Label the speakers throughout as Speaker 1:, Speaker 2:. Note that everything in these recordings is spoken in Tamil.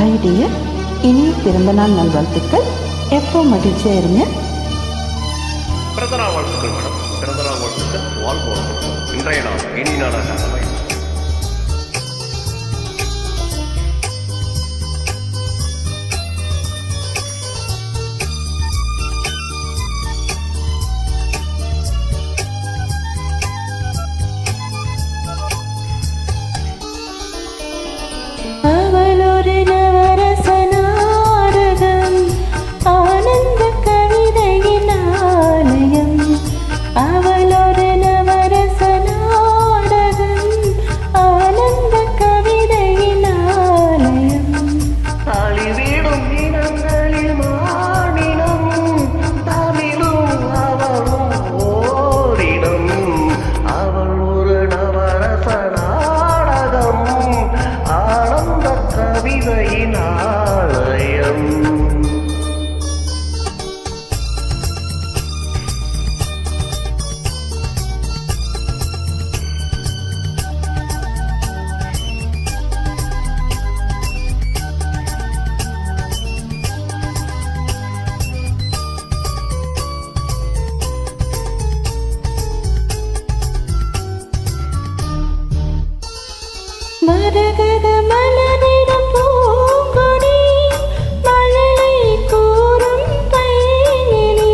Speaker 1: ஹாய் டியர், இனிய பிறந்தநாள் நல்வாழ்த்துக்கள். எப்போ மகிழ்ச்சியாக இருங்க.
Speaker 2: பிறந்தநாள் வாழ்த்துக்கள் மேடம். பிறந்தநாள் வாழ்த்துக்கள். வாழ்வோம். இன்றைய நாள் இனி நாளாக அமையும்.
Speaker 3: மரகத மலரிடம் பூங்கொடி மழலை கூறும் பைங்கிளி.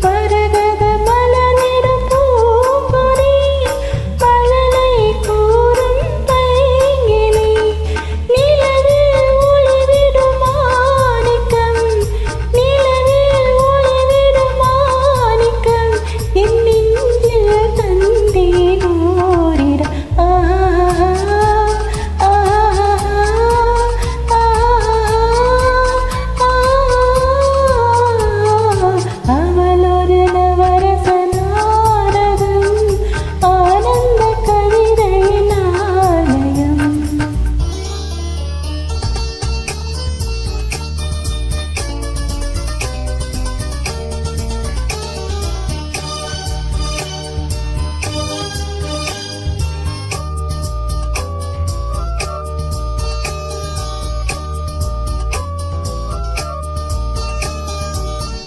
Speaker 3: மரகத மலரிடம் பூங்கொடி மழலை கூறும் பைங்கிளி. நிலவில் ஒளிவிடும் மாணிக்கம், நிலவில் ஒளிவிடும் மாணிக்கம் என் நெஞ்சில் தந்தேன் ஓரிடம்.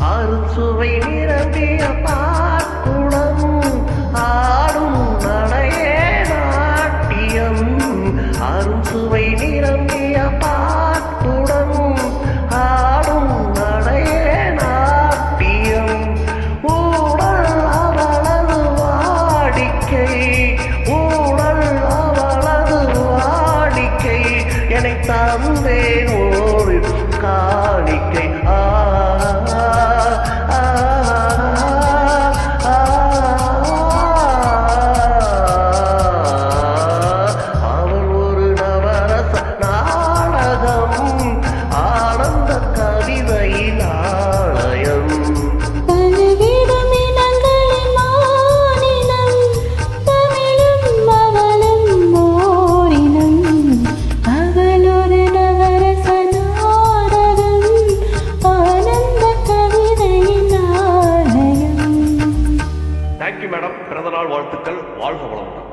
Speaker 4: அறுசுவை நிரம்பிய பாக்குடம் ஆடும் நடையே நாட்டியம். அறுசுவை நிரம்பிய பாக்குடம் ஆடும் நடையே நாட்டியம். ஊடல் அவளது வாடிக்கை, ஊடல் அவளது வாடிக்கை என்னை தந்தேன் ஒரு காணிக்கை.
Speaker 2: Thank you madam. பிறந்தநாள் வாழ்த்துக்கள். வாழ்க வளமுடன்.